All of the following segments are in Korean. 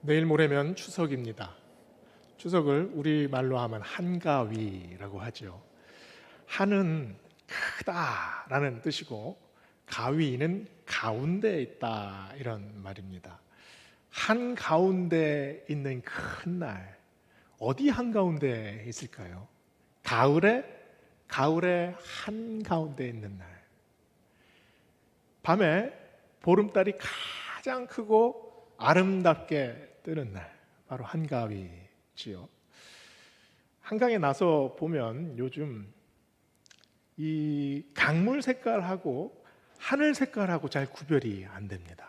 내일 모레면 추석입니다. 추석을 우리말로 하면 한가위라고 하죠. 한은 크다라는 뜻이고 가위는 가운데에 있다 이런 말입니다. 한가운데 있는 큰 날, 어디 한가운데 있을까요? 가을에 한가운데 있는 날, 밤에 보름달이 가장 크고 아름답게 뜨는 날, 바로 한가위지요. 한강에 나서 보면 요즘 이 강물 색깔하고 하늘 색깔하고 잘 구별이 안 됩니다.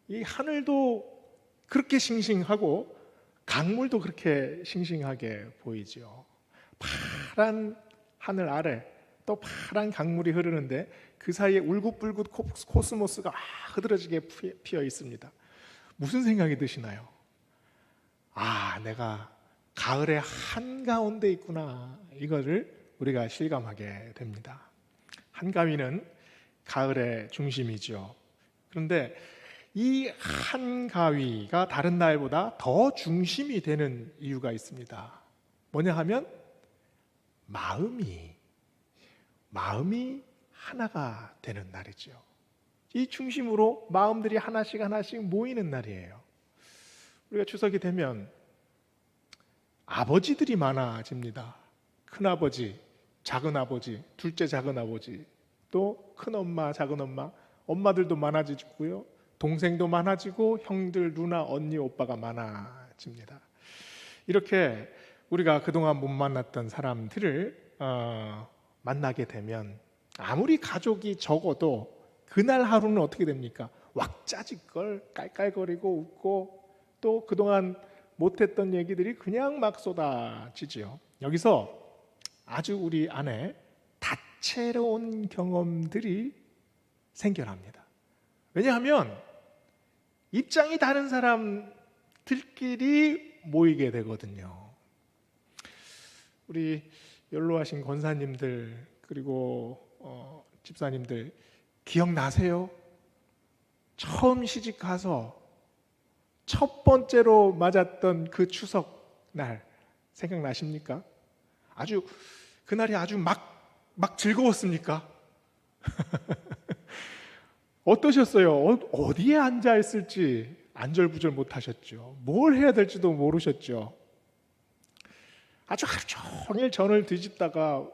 이 하늘도 그렇게 싱싱하고 강물도 그렇게 싱싱하게 보이죠. 파란 하늘 아래 또 파란 강물이 흐르는데 그 사이에 울긋불긋 코스모스가 흐드러지게 피어 있습니다. 무슨 생각이 드시나요? 아, 내가 가을의 한가운데 있구나. 이거를 우리가 실감하게 됩니다. 한가위는 가을의 중심이죠. 그런데 이 한가위가 다른 날보다 더 중심이 되는 이유가 있습니다. 뭐냐 하면 마음이 하나가 되는 날이죠. 이 중심으로 마음들이 하나씩 모이는 날이에요. 우리가 추석이 되면 아버지들이 많아집니다. 큰아버지, 작은아버지, 둘째 작은아버지, 또 큰엄마, 작은엄마, 엄마들도 많아지고요. 동생도 많아지고 형들, 누나, 언니, 오빠가 많아집니다. 이렇게 우리가 그동안 못 만났던 사람들을 만나게 되면 아무리 가족이 적어도 그날 하루는 어떻게 됩니까? 왁자지껄 깔깔거리고 웃고 또 그동안 못했던 얘기들이 그냥 막 쏟아지죠. 여기서 아주 우리 안에 다채로운 경험들이 생겨납니다. 왜냐하면 입장이 다른 사람들끼리 모이게 되거든요. 우리 연로하신 권사님들 그리고 집사님들 기억나세요? 처음 시집가서 첫 번째로 맞았던 그 추석 날 생각나십니까? 그날이 아주 막 즐거웠습니까? 어떠셨어요? 어디에 앉아 있을지 안절부절 못하셨죠. 뭘 해야 될지도 모르셨죠. 아주 하루 종일 전을 뒤집다가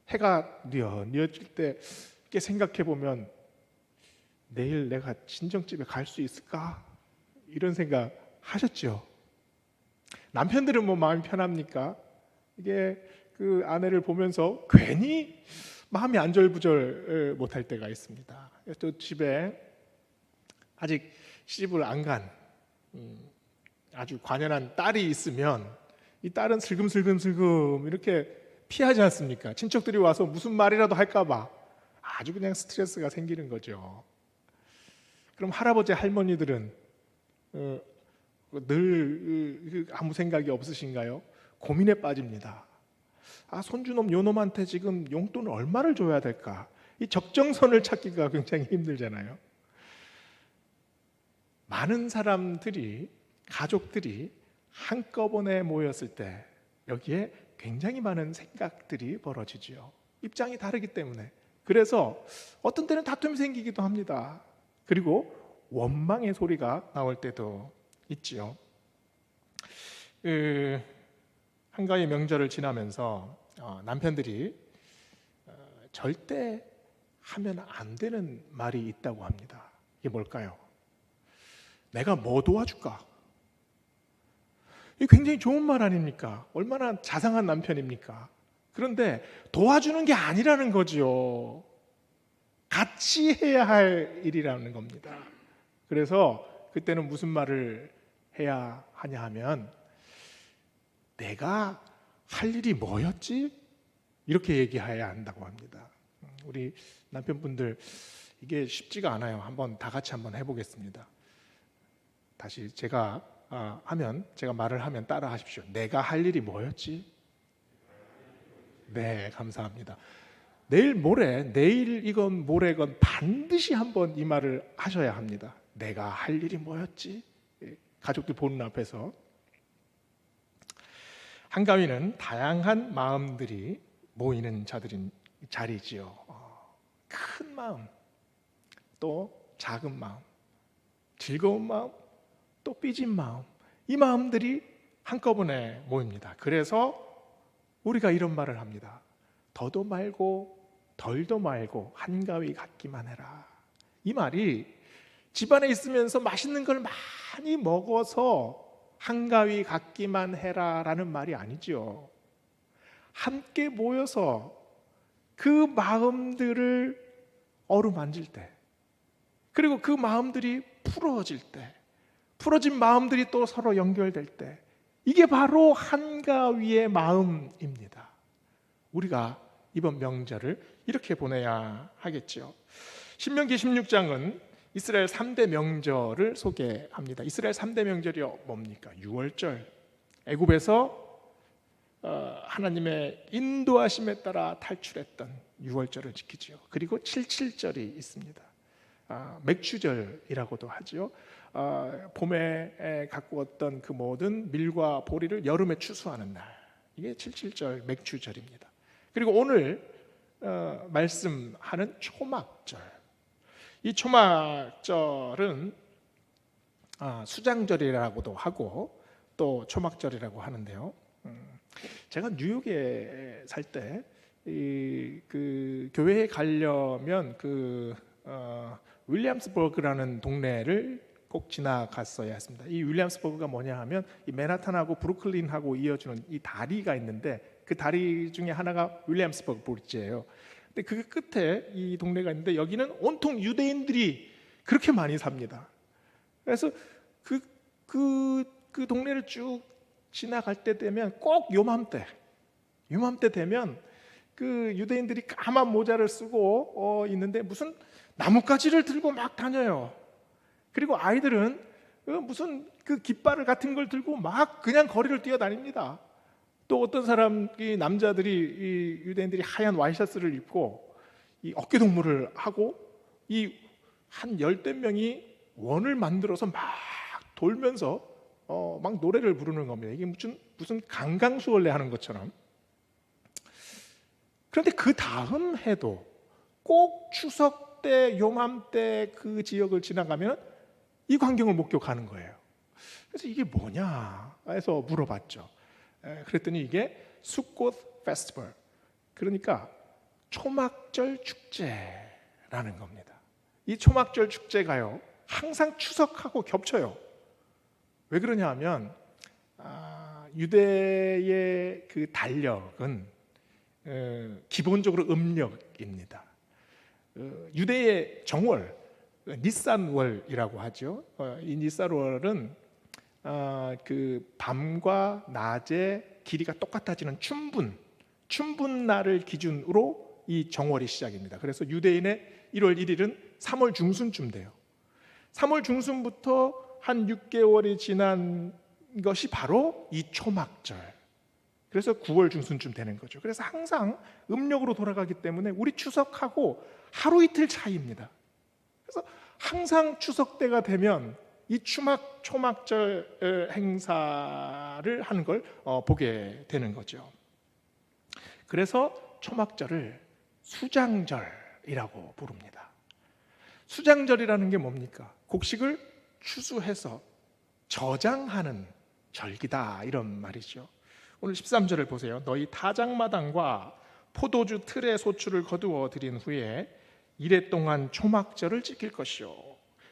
해가 뉘어질 때 이렇게 생각해 보면 내일 내가 친정집에 갈 수 있을까? 이런 생각 하셨죠. 남편들은 뭐 마음이 편합니까? 이게 그 아내를 보면서 괜히 마음이 안절부절 못할 때가 있습니다. 또 집에 아직 시집을 안 간 아주 관연한 딸이 있으면 이 딸은 슬금슬금 이렇게 피하지 않습니까? 친척들이 와서 무슨 말이라도 할까 봐 아주 그냥 스트레스가 생기는 거죠. 그럼 할아버지 할머니들은 늘 아무 생각이 없으신가요? 고민에 빠집니다. 손주놈 요놈한테 지금 용돈을 얼마를 줘야 될까? 이 적정선을 찾기가 굉장히 힘들잖아요. 많은 사람들이, 가족들이 한꺼번에 모였을 때 여기에 굉장히 많은 생각들이 벌어지지요. 입장이 다르기 때문에. 그래서 어떤 때는 다툼이 생기기도 합니다. 그리고 원망의 소리가 나올 때도 있지요. 한가위 명절을 지나면서 남편들이 절대 하면 안 되는 말이 있다고 합니다. 이게 뭘까요? 내가 뭐 도와줄까? 이게 굉장히 좋은 말 아닙니까? 얼마나 자상한 남편입니까? 그런데 도와주는 게 아니라는 거죠. 같이 해야 할 일이라는 겁니다. 그래서 그때는 무슨 말을 해야 하냐 하면 내가 할 일이 뭐였지? 이렇게 얘기해야 한다고 합니다. 우리 남편분들 이게 쉽지가 않아요. 다 같이 한번 해보겠습니다. 다시 제가 말을 하면 따라 하십시오. 내가 할 일이 뭐였지? 네, 감사합니다. 내일 모레건 반드시 한번 이 말을 하셔야 합니다. 내가 할 일이 뭐였지? 가족들 보는 앞에서. 한가위는 다양한 마음들이 모이는 자리지요. 큰 마음, 또 작은 마음, 즐거운 마음, 또 삐진 마음, 이 마음들이 한꺼번에 모입니다. 그래서 우리가 이런 말을 합니다. 더도 말고 덜도 말고 한가위 갖기만 해라. 이 말이 집안에 있으면서 맛있는 걸 많이 먹어서 한가위 갖기만 해라 라는 말이 아니죠. 함께 모여서 그 마음들을 어루만질 때, 그리고 그 마음들이 풀어질 때, 풀어진 마음들이 또 서로 연결될 때, 이게 바로 한가위의 마음입니다. 우리가 이번 명절을 이렇게 보내야 하겠죠. 신명기 16장은 이스라엘 3대 명절을 소개합니다. 이스라엘 3대 명절이 뭡니까? 유월절, 애굽에서 하나님의 인도하심에 따라 탈출했던 유월절을 지키죠. 그리고 77절이 있습니다. 맥추절이라고도 하죠. 봄에 갖고 왔던 그 모든 밀과 보리를 여름에 추수하는 날, 이게 77절 맥추절입니다. 그리고 오늘 말씀하는 초막절, 이 초막절은 수장절이라고도 하고 또 초막절이라고 하는데요. 제가 뉴욕에 살 때 그 교회에 가려면 윌리엄스버그라는 동네를 꼭 지나갔어야 했습니다. 이 윌리엄스버그가 뭐냐 하면 이 맨하탄하고 브루클린하고 이어주는 이 다리가 있는데, 그 다리 중에 하나가 윌리엄스버그 브릿지예요. 근데 그 끝에 이 동네가 있는데 여기는 온통 유대인들이 그렇게 많이 삽니다. 그래서 그 동네를 쭉 지나갈 때 되면 꼭 요맘때 되면 그 유대인들이 까만 모자를 쓰고 있는데 무슨 나뭇가지를 들고 막 다녀요. 그리고 아이들은 무슨 그 깃발 같은 걸 들고 막 그냥 거리를 뛰어다닙니다. 또 어떤 사람이 남자들이 이 유대인들이 하얀 와이셔츠를 입고 이 어깨 동무를 하고 이 한 열댓 명이 원을 만들어서 막 돌면서 막 노래를 부르는 겁니다. 이게 무슨 강강수월래 하는 것처럼. 그런데 그 다음 해도 꼭 추석 때 요맘때 그 지역을 지나가면 이 광경을 목격하는 거예요. 그래서 이게 뭐냐 해서 물어봤죠. 그랬더니 이게 수꽃 페스티벌, 그러니까 초막절 축제라는 겁니다. 이 초막절 축제가요 항상 추석하고 겹쳐요. 왜 그러냐 하면 유대의 그 달력은 기본적으로 음력입니다. 유대의 정월, 니산월이라고 하죠. 이 니산월은 그 밤과 낮의 길이가 똑같아지는 춘분날을 기준으로 이 정월이 시작입니다. 그래서 유대인의 1월 1일은 3월 중순쯤 돼요. 3월 중순부터 한 6개월이 지난 것이 바로 이 초막절. 그래서 9월 중순쯤 되는 거죠. 그래서 항상 음력으로 돌아가기 때문에 우리 추석하고 하루 이틀 차이입니다. 그래서 항상 추석 때가 되면 이 초막절 행사를 하는 걸 보게 되는 거죠. 그래서 초막절을 수장절이라고 부릅니다. 수장절이라는 게 뭡니까? 곡식을 추수해서 저장하는 절기다, 이런 말이죠. 오늘 13절을 보세요. 너희 타작마당과 포도주 틀의 소출을 거두어 드린 후에 이래 동안 초막절을 지킬 것이요.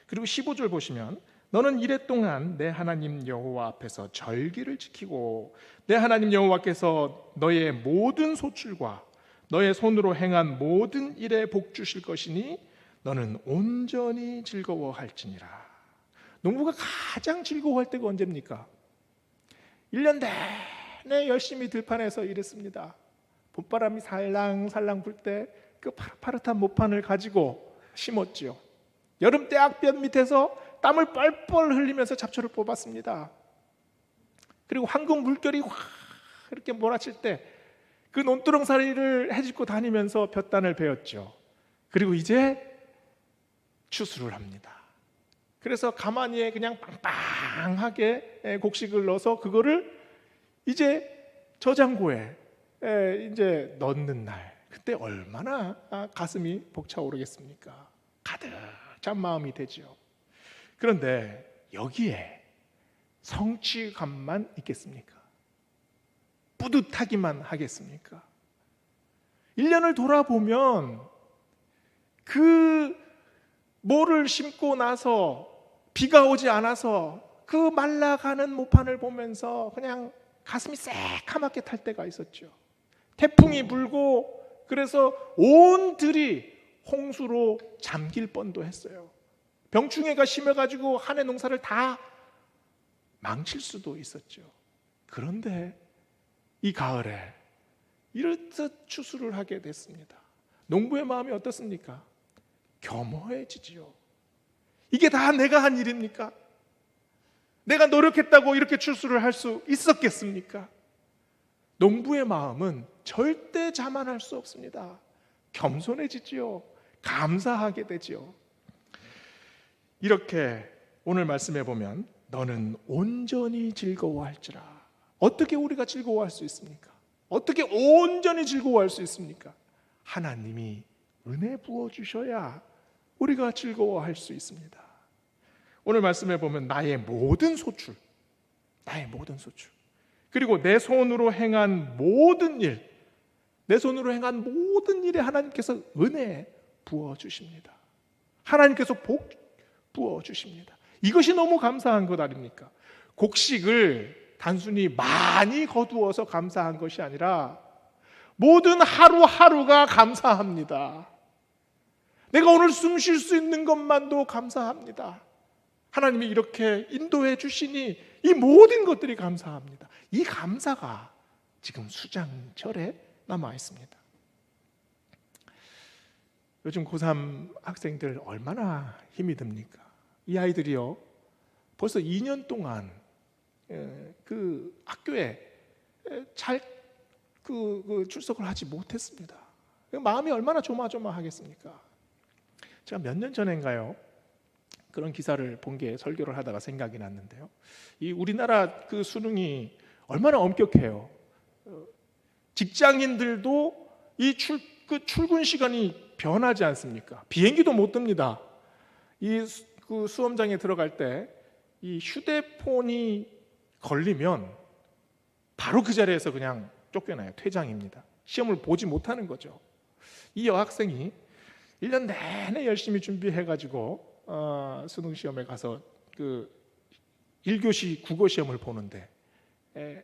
그리고 15절 보시면 너는 이래 동안 내 하나님 여호와 앞에서 절기를 지키고 내 하나님 여호와께서 너의 모든 소출과 너의 손으로 행한 모든 일에 복 주실 것이니 너는 온전히 즐거워할지니라. 농부가 가장 즐거워할 때가 언제입니까? 1년 내내 열심히 들판에서 일했습니다. 봄바람이 살랑살랑 불 때 그 파릇파릇한 모판을 가지고 심었지요. 여름 떼학볕 밑에서 땀을 뻘뻘 흘리면서 잡초를 뽑았습니다. 그리고 황금 물결이 확 이렇게 몰아칠 때 그 논두렁사리를 헤집고 다니면서 볕단을 베었죠. 그리고 이제 추수를 합니다. 그래서 가마니에 그냥 빵빵하게 곡식을 넣어서 그거를 이제 저장고에 이제 넣는 날, 그때 얼마나 가슴이 벅차오르겠습니까? 가득 찬 마음이 되죠. 그런데 여기에 성취감만 있겠습니까? 뿌듯하기만 하겠습니까? 1년을 돌아보면 그 모를 심고 나서 비가 오지 않아서 그 말라가는 모판을 보면서 그냥 가슴이 새카맣게 탈 때가 있었죠. 태풍이 불고 그래서 온 들이 홍수로 잠길 뻔도 했어요. 병충해가 심해가지고 한 해 농사를 다 망칠 수도 있었죠. 그런데 이 가을에 이렇듯 추수를 하게 됐습니다. 농부의 마음이 어떻습니까? 겸허해지지요. 이게 다 내가 한 일입니까? 내가 노력했다고 이렇게 추수를 할 수 있었겠습니까? 농부의 마음은 절대 자만할 수 없습니다. 겸손해지지요. 감사하게 되지요. 이렇게 오늘 말씀해 보면 너는 온전히 즐거워할지라. 어떻게 우리가 즐거워할 수 있습니까? 어떻게 온전히 즐거워할 수 있습니까? 하나님이 은혜 부어주셔야 우리가 즐거워할 수 있습니다. 오늘 말씀해 보면 나의 모든 소출, 그리고 내 손으로 행한 모든 일, 내 손으로 행한 모든 일에 하나님께서 은혜 부어주십니다. 하나님께서 복 부어주십니다. 이것이 너무 감사한 것 아닙니까? 곡식을 단순히 많이 거두어서 감사한 것이 아니라 모든 하루하루가 감사합니다. 내가 오늘 숨 쉴 수 있는 것만도 감사합니다. 하나님이 이렇게 인도해 주시니 이 모든 것들이 감사합니다. 이 감사가 지금 수장절에 남아 있습니다. 요즘 고3 학생들 얼마나 힘이 듭니까? 이 아이들이요, 벌써 2년 동안 그 학교에 잘 출석을 하지 못했습니다. 마음이 얼마나 조마조마하겠습니까? 제가 몇 년 전인가요? 그런 기사를 본 게 설교를 하다가 생각이 났는데요. 이 우리나라 그 수능이 얼마나 엄격해요. 직장인들도 이 출근 시간이 변하지 않습니까? 비행기도 못 뜹니다. 그 수험장에 들어갈 때 이 휴대폰이 걸리면 바로 그 자리에서 그냥 쫓겨나요. 퇴장입니다. 시험을 보지 못하는 거죠. 이 여학생이 1년 내내 열심히 준비해가지고 수능 시험에 가서 그 1교시 국어 시험을 보는데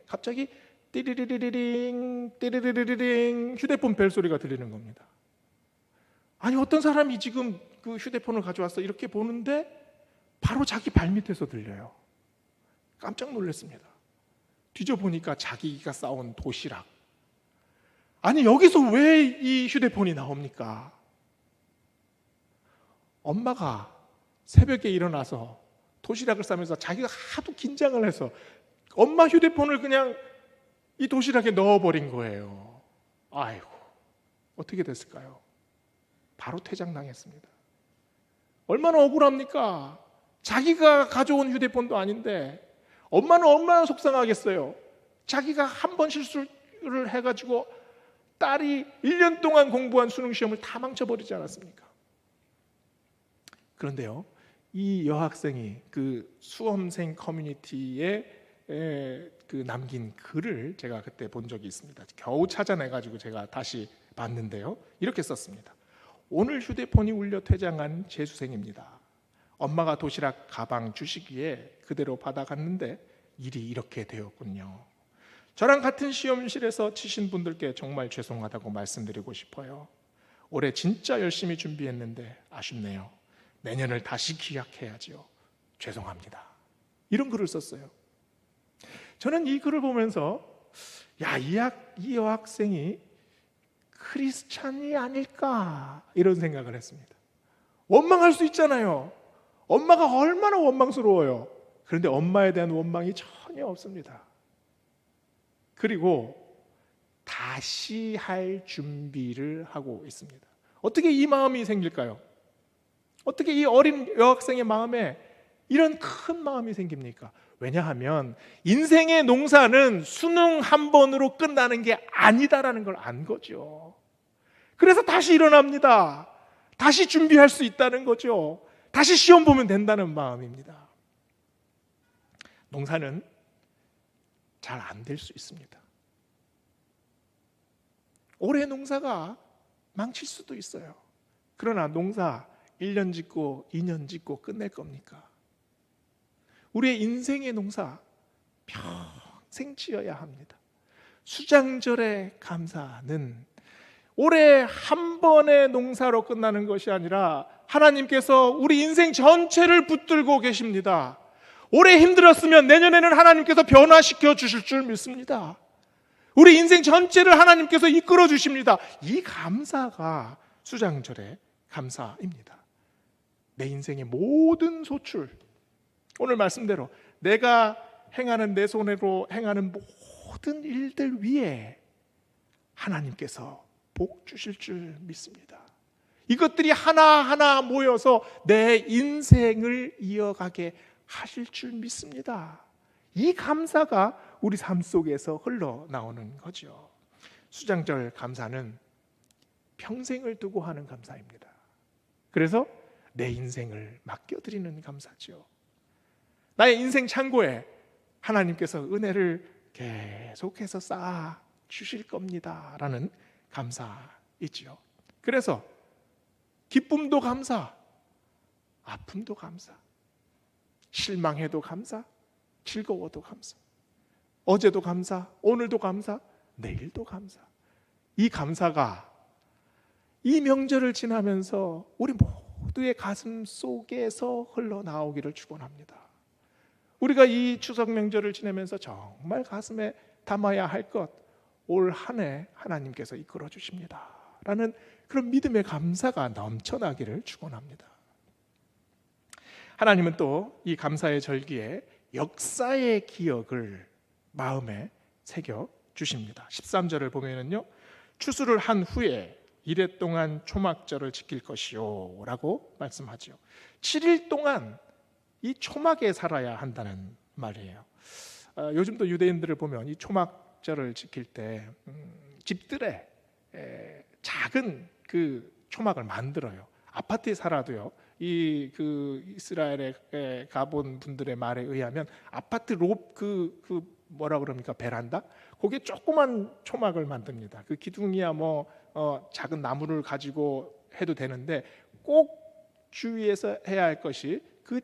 갑자기 띠리리리링 띠리리리링 휴대폰 벨소리가 들리는 겁니다. 아니, 어떤 사람이 지금 그 휴대폰을 가져와서 이렇게 보는데 바로 자기 발밑에서 들려요. 깜짝 놀랐습니다. 뒤져보니까 자기가 싸온 도시락. 아니, 여기서 왜 이 휴대폰이 나옵니까? 엄마가 새벽에 일어나서 도시락을 싸면서 자기가 하도 긴장을 해서 엄마 휴대폰을 그냥 이 도시락에 넣어버린 거예요. 아이고, 어떻게 됐을까요? 바로 퇴장당했습니다. 얼마나 억울합니까? 자기가 가져온 휴대폰도 아닌데 엄마는 얼마나 속상하겠어요. 자기가 한 번 실수를 해가지고 딸이 1년 동안 공부한 수능시험을 다 망쳐버리지 않았습니까? 그런데요, 이 여학생이 그 수험생 커뮤니티에 그 남긴 글을 제가 그때 본 적이 있습니다. 겨우 찾아내가지고 제가 다시 봤는데요, 이렇게 썼습니다. 오늘 휴대폰이 울려 퇴장한 재수생입니다. 엄마가 도시락 가방 주시기에 그대로 받아갔는데 일이 이렇게 되었군요. 저랑 같은 시험실에서 치신 분들께 정말 죄송하다고 말씀드리고 싶어요. 올해 진짜 열심히 준비했는데 아쉽네요. 내년을 다시 기약해야지요. 죄송합니다. 이런 글을 썼어요. 저는 이 글을 보면서 이 여학생이 크리스찬이 아닐까 이런 생각을 했습니다. 원망할 수 있잖아요. 엄마가 얼마나 원망스러워요. 그런데 엄마에 대한 원망이 전혀 없습니다. 그리고 다시 할 준비를 하고 있습니다. 어떻게 이 마음이 생길까요? 어떻게 이 어린 여학생의 마음에 이런 큰 마음이 생깁니까? 왜냐하면 인생의 농사는 수능 한 번으로 끝나는 게 아니다라는 걸 안 거죠. 그래서 다시 일어납니다. 다시 준비할 수 있다는 거죠. 다시 시험 보면 된다는 마음입니다. 농사는 잘 안 될 수 있습니다. 올해 농사가 망칠 수도 있어요. 그러나 농사 1년 짓고 2년 짓고 끝낼 겁니까? 우리의 인생의 농사 평생 지어야 합니다. 수장절의 감사는 올해 한 번의 농사로 끝나는 것이 아니라 하나님께서 우리 인생 전체를 붙들고 계십니다. 올해 힘들었으면 내년에는 하나님께서 변화시켜 주실 줄 믿습니다. 우리 인생 전체를 하나님께서 이끌어 주십니다. 이 감사가 수장절의 감사입니다. 내 인생의 모든 소출, 오늘 말씀대로 내가 행하는 내 손으로 행하는 모든 일들 위에 하나님께서 복 주실 줄 믿습니다. 이것들이 하나하나 모여서 내 인생을 이어가게 하실 줄 믿습니다. 이 감사가 우리 삶 속에서 흘러나오는 거죠. 수장절 감사는 평생을 두고 하는 감사입니다. 그래서 내 인생을 맡겨드리는 감사죠. 나의 인생 창고에 하나님께서 은혜를 계속해서 쌓아 주실 겁니다 라는 감사이지요. 그래서 기쁨도 감사, 아픔도 감사, 실망해도 감사, 즐거워도 감사, 어제도 감사, 오늘도 감사, 내일도 감사. 이 감사가 이 명절을 지나면서 우리 모두의 가슴 속에서 흘러나오기를 축원합니다. 우리가 이 추석 명절을 지내면서 정말 가슴에 담아야 할 것, 올 한 해 하나님께서 이끌어 주십니다 라는 그런 믿음의 감사가 넘쳐나기를 축원합니다. 하나님은 또 이 감사의 절기에 역사의 기억을 마음에 새겨 주십니다. 13절을 보면은요, 추수를 한 후에 이래 동안 초막절을 지킬 것이요 라고 말씀하죠. 7일 동안 이 초막에 살아야 한다는 말이에요. 요즘도 유대인들을 보면 이 초막절을 지킬 때 집들에 작은 그 초막을 만들어요. 아파트에 살아도요. 이 이스라엘에 가본 분들의 말에 의하면 아파트 뭐라 그럽니까, 베란다? 거기에 조그만 초막을 만듭니다. 그 기둥이야 작은 나무를 가지고 해도 되는데 꼭 주의해서 해야 할 것이 그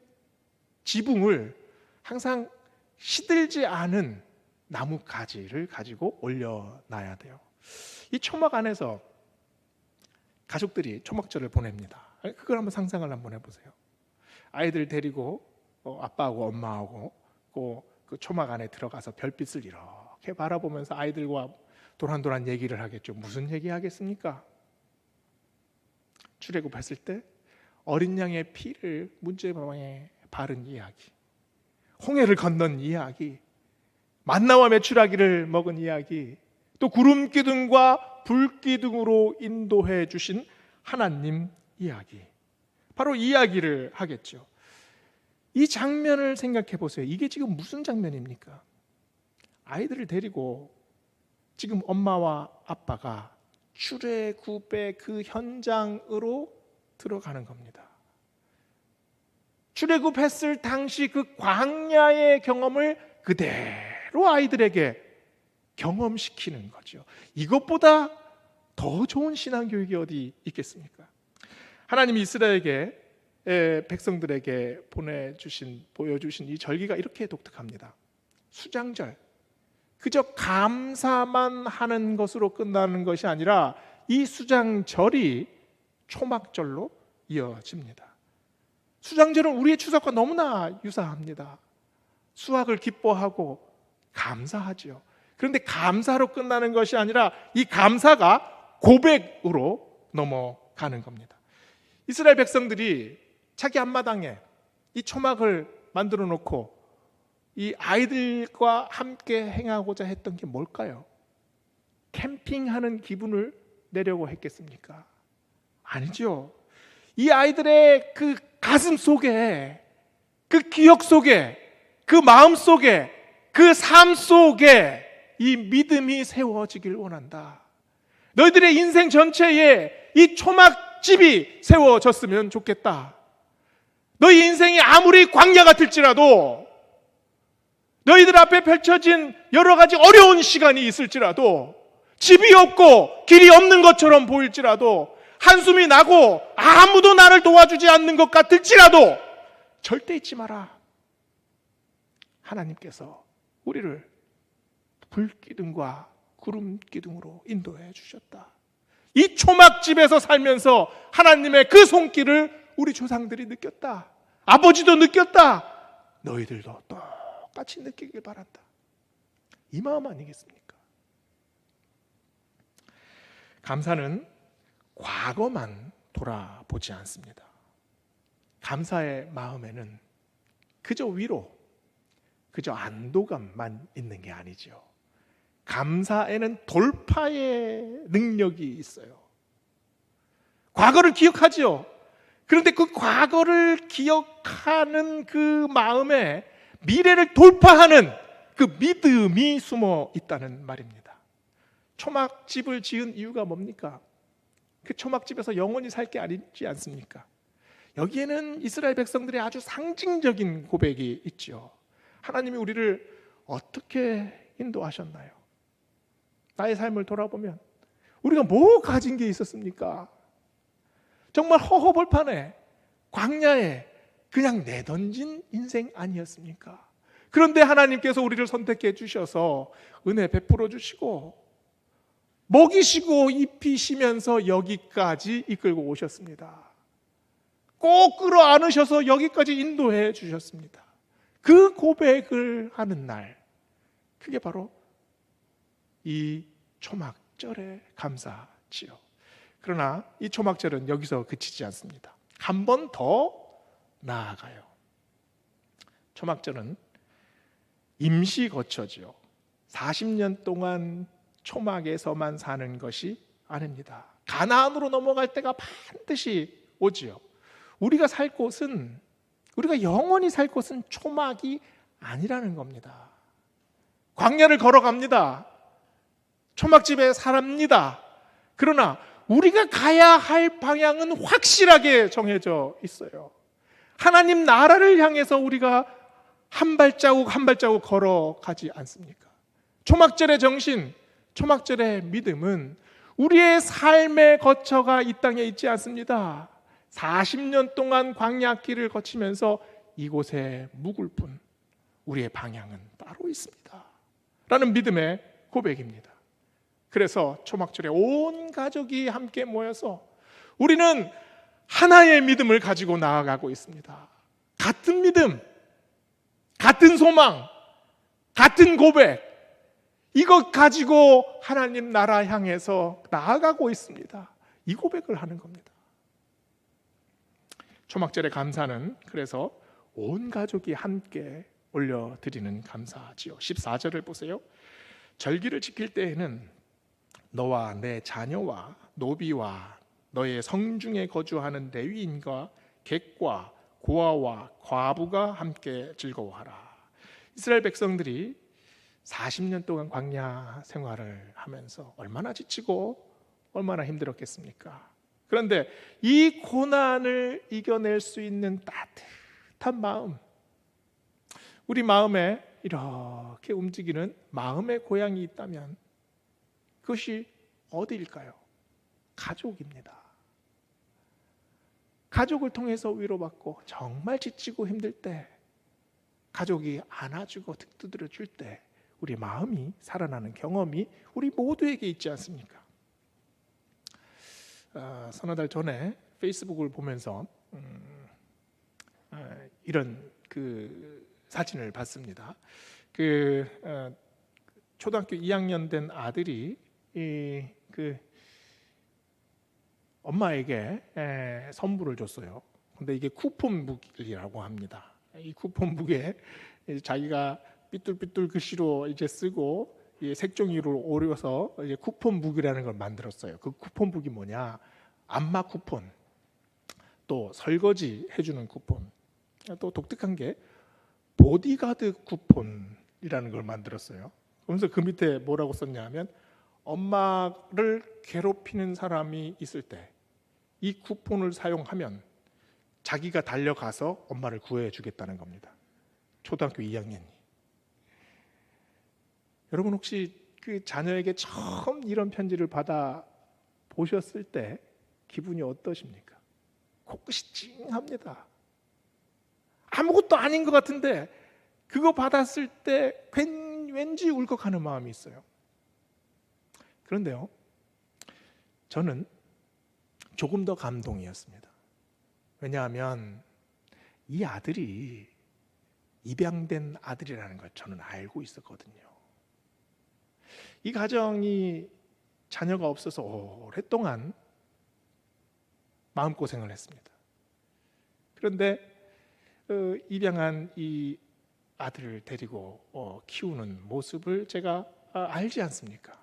지붕을 항상 시들지 않은 나무 가지를 가지고 올려놔야 돼요. 이 초막 안에서 가족들이 초막절을 보냅니다. 그걸 한번 상상을 한번 해보세요. 아이들 데리고 아빠하고 엄마하고 그 초막 안에 들어가서 별빛을 이렇게 바라보면서 아이들과 도란도란 얘기를 하겠죠. 무슨 얘기 하겠습니까? 출애굽했을 때 어린 양의 피를 문제방에 바른 이야기, 홍해를 건넌 이야기, 만나와 메추라기를 먹은 이야기, 또 구름 기둥과 불 기둥으로 인도해 주신 하나님 이야기, 바로 이야기를 하겠죠. 이 장면을 생각해 보세요. 이게 지금 무슨 장면입니까? 아이들을 데리고 지금 엄마와 아빠가 출애굽의 그 현장으로 들어가는 겁니다. 출애굽했을 당시 그 광야의 경험을 그대로 아이들에게 경험시키는 거죠. 이것보다 더 좋은 신앙교육이 어디 있겠습니까? 하나님이 이스라엘에게 백성들에게 보여주신 이 절기가 이렇게 독특합니다. 수장절, 그저 감사만 하는 것으로 끝나는 것이 아니라 이 수장절이 초막절로 이어집니다. 수장절은 우리의 추석과 너무나 유사합니다. 수확을 기뻐하고 감사하죠. 그런데 감사로 끝나는 것이 아니라 이 감사가 고백으로 넘어가는 겁니다. 이스라엘 백성들이 자기 앞마당에 이 초막을 만들어 놓고 이 아이들과 함께 행하고자 했던 게 뭘까요? 캠핑하는 기분을 내려고 했겠습니까? 아니죠. 이 아이들의 그 가슴 속에 그 기억 속에, 그 마음 속에, 그 삶 속에 이 믿음이 세워지길 원한다. 너희들의 인생 전체에 이 초막집이 세워졌으면 좋겠다. 너희 인생이 아무리 광야 같을지라도, 너희들 앞에 펼쳐진 여러 가지 어려운 시간이 있을지라도, 집이 없고 길이 없는 것처럼 보일지라도, 한숨이 나고 아무도 나를 도와주지 않는 것 같을지라도 절대 잊지 마라. 하나님께서 우리를 불기둥과 구름기둥으로 인도해 주셨다. 이 초막집에서 살면서 하나님의 그 손길을 우리 조상들이 느꼈다. 아버지도 느꼈다. 너희들도 똑같이 느끼길 바란다. 이 마음 아니겠습니까? 감사는 과거만 돌아보지 않습니다. 감사의 마음에는 그저 위로, 그저 안도감만 있는 게 아니죠. 감사에는 돌파의 능력이 있어요. 과거를 기억하죠. 그런데 그 과거를 기억하는 그 마음에 미래를 돌파하는 그 믿음이 숨어 있다는 말입니다. 초막집을 지은 이유가 뭡니까? 그 초막집에서 영원히 살 게 아니지 않습니까? 여기에는 이스라엘 백성들의 아주 상징적인 고백이 있죠. 하나님이 우리를 어떻게 인도하셨나요? 나의 삶을 돌아보면 우리가 뭐 가진 게 있었습니까? 정말 허허벌판에, 광야에 그냥 내던진 인생 아니었습니까? 그런데 하나님께서 우리를 선택해 주셔서 은혜 베풀어 주시고 먹이시고 입히시면서 여기까지 이끌고 오셨습니다. 꼭 끌어안으셔서 여기까지 인도해 주셨습니다. 그 고백을 하는 날, 그게 바로 이 초막절의 감사지요. 그러나 이 초막절은 여기서 그치지 않습니다. 한 번 더 나아가요. 초막절은 임시 거처지요. 40년 동안 초막에서만 사는 것이 아닙니다. 가나안으로 넘어갈 때가 반드시 오지요. 우리가 살 곳은, 우리가 영원히 살 곳은 초막이 아니라는 겁니다. 광야를 걸어갑니다. 초막집에 삽니다. 그러나 우리가 가야 할 방향은 확실하게 정해져 있어요. 하나님 나라를 향해서 우리가 한 발자국 한 발자국 걸어가지 않습니까? 초막절의 정신, 초막절의 믿음은 우리의 삶의 거처가 이 땅에 있지 않습니다. 40년 동안 광야길을 거치면서 이곳에 묵을 뿐 우리의 방향은 따로 있습니다 라는 믿음의 고백입니다. 그래서 초막절에 온 가족이 함께 모여서 우리는 하나의 믿음을 가지고 나아가고 있습니다. 같은 믿음, 같은 소망, 같은 고백, 이것 가지고 하나님 나라 향해서 나아가고 있습니다. 이 고백을 하는 겁니다. 초막절의 감사는 그래서 온 가족이 함께 올려드리는 감사지요. 14절을 보세요. 절기를 지킬 때에는 너와 내 자녀와 노비와 너의 성중에 거주하는 레위인과 객과 고아와 과부가 함께 즐거워하라. 이스라엘 백성들이 40년 동안 광야 생활을 하면서 얼마나 지치고 얼마나 힘들었겠습니까? 그런데 이 고난을 이겨낼 수 있는 따뜻한 마음, 우리 마음에 이렇게 움직이는 마음의 고향이 있다면 그것이 어디일까요? 가족입니다. 가족을 통해서 위로받고 정말 지치고 힘들 때 가족이 안아주고 등 두드려 줄 때 우리 마음이 살아나는 경험이 우리 모두에게 있지 않습니까? 서너 달 전에 페이스북을 보면서 이런 그 사진을 봤습니다. 초등학교 2학년 된 아들이 그 엄마에게 선물을 줬어요. 근데 이게 쿠폰북이라고 합니다. 이 쿠폰북에 자기가 삐뚤삐뚤 글씨로 이제 쓰고 색종이로 오려서 이제 쿠폰북이라는 걸 만들었어요. 그 쿠폰북이 뭐냐? 안마 쿠폰, 또 설거지 해주는 쿠폰, 또 독특한 게 보디가드 쿠폰이라는 걸 만들었어요. 그러면서 그 밑에 뭐라고 썼냐 하면 엄마를 괴롭히는 사람이 있을 때 이 쿠폰을 사용하면 자기가 달려가서 엄마를 구해 주겠다는 겁니다. 초등학교 2학년이. 여러분 혹시 그 자녀에게 처음 이런 편지를 받아 보셨을 때 기분이 어떠십니까? 코끝이 찡합니다. 아무것도 아닌 것 같은데 그거 받았을 때 왠지 울컥하는 마음이 있어요. 그런데요, 저는 조금 더 감동이었습니다. 왜냐하면 이 아들이 입양된 아들이라는 걸 저는 알고 있었거든요. 이 가정이 자녀가 없어서 오랫동안 마음고생을 했습니다. 그런데 입양한 이 아들을 데리고 키우는 모습을 제가 알지 않습니까?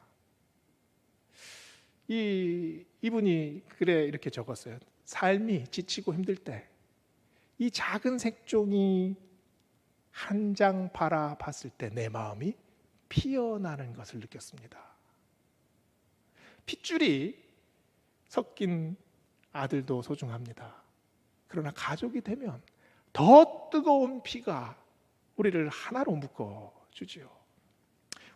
이분이 글에 이렇게 적었어요. 삶이 지치고 힘들 때 이 작은 색종이 한 장 바라봤을 때 내 마음이 피어나는 것을 느꼈습니다. 핏줄이 섞인 아들도 소중합니다. 그러나 가족이 되면 더 뜨거운 피가 우리를 하나로 묶어주지요.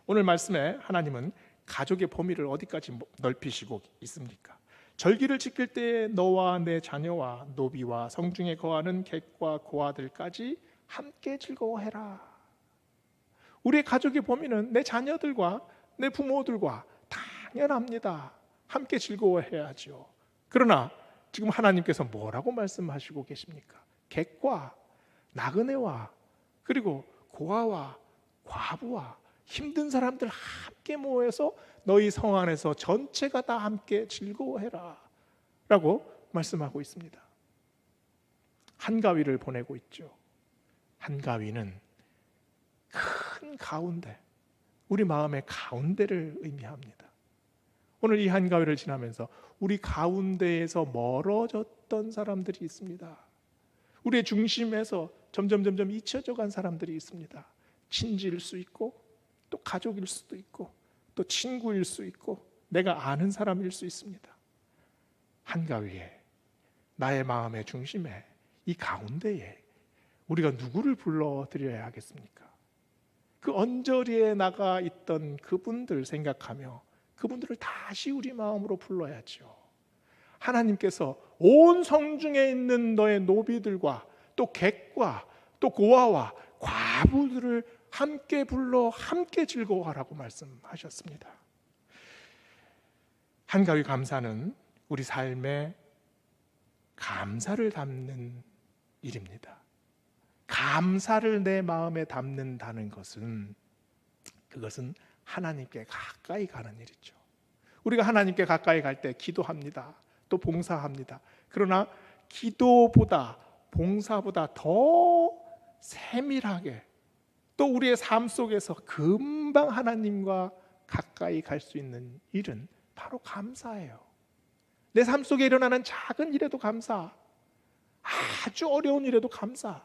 오늘 말씀에 하나님은 가족의 범위를 어디까지 넓히시고 있습니까? 절기를 지킬 때에 너와 내 자녀와 노비와 성중에 거하는 객과 고아들까지 함께 즐거워해라. 우리의 가족의 범위는 내 자녀들과 내 부모들과 당연합니다. 함께 즐거워해야죠. 그러나 지금 하나님께서 뭐라고 말씀하시고 계십니까? 객과 나그네와 그리고 고아와 과부와 힘든 사람들 함께 모여서 너희 성 안에서 전체가 다 함께 즐거워해라 라고 말씀하고 있습니다. 한가위를 보내고 있죠. 한가위는 큰 가운데, 우리 마음의 가운데를 의미합니다. 오늘 이 한가위를 지나면서 우리 가운데에서 멀어졌던 사람들이 있습니다. 우리의 중심에서 점점 잊혀져 간 사람들이 있습니다. 친지일 수 있고 또 가족일 수도 있고 또 친구일 수 있고 내가 아는 사람일 수 있습니다. 한가위에, 나의 마음의 중심에, 이 가운데에 우리가 누구를 불러드려야 하겠습니까? 그 언저리에 나가 있던 그분들 생각하며 그분들을 다시 우리 마음으로 불러야죠. 하나님께서 온 성중에 있는 너의 노비들과 또 객과 또 고아와 과부들을 함께 불러 함께 즐거워하라고 말씀하셨습니다. 한가위 감사는 우리 삶에 감사를 담는 일입니다. 감사를 내 마음에 담는다는 것은 그것은 하나님께 가까이 가는 일이죠. 우리가 하나님께 가까이 갈 때 기도합니다. 또 봉사합니다. 그러나 기도보다 봉사보다 더 세밀하게 또 우리의 삶 속에서 금방 하나님과 가까이 갈 수 있는 일은 바로 감사예요. 내 삶 속에 일어나는 작은 일에도 감사, 아주 어려운 일에도 감사.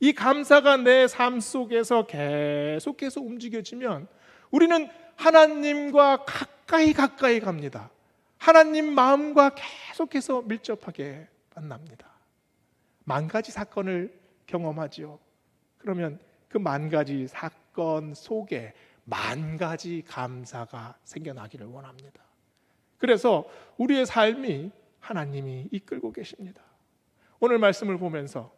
이 감사가 내 삶 속에서 계속해서 움직여지면 우리는 하나님과 가까이 갑니다. 하나님 마음과 계속해서 밀접하게 만납니다. 만 가지 사건을 경험하지요. 그러면 그 만 가지 사건 속에 만 가지 감사가 생겨나기를 원합니다. 그래서 우리의 삶이 하나님이 이끌고 계십니다. 오늘 말씀을 보면서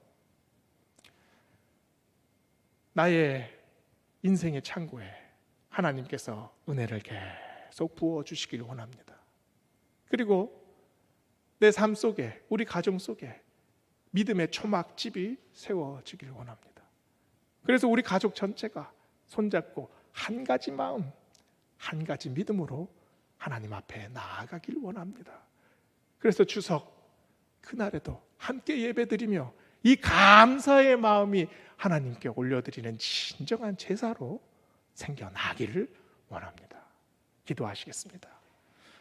나의 인생의 창고에 하나님께서 은혜를 계속 부어주시길 원합니다. 그리고 내 삶 속에, 우리 가정 속에 믿음의 초막집이 세워지길 원합니다. 그래서 우리 가족 전체가 손잡고 한 가지 마음, 한 가지 믿음으로 하나님 앞에 나아가길 원합니다. 그래서 추석 그날에도 함께 예배드리며 이 감사의 마음이 하나님께 올려드리는 진정한 제사로 생겨나기를 원합니다. 기도하시겠습니다.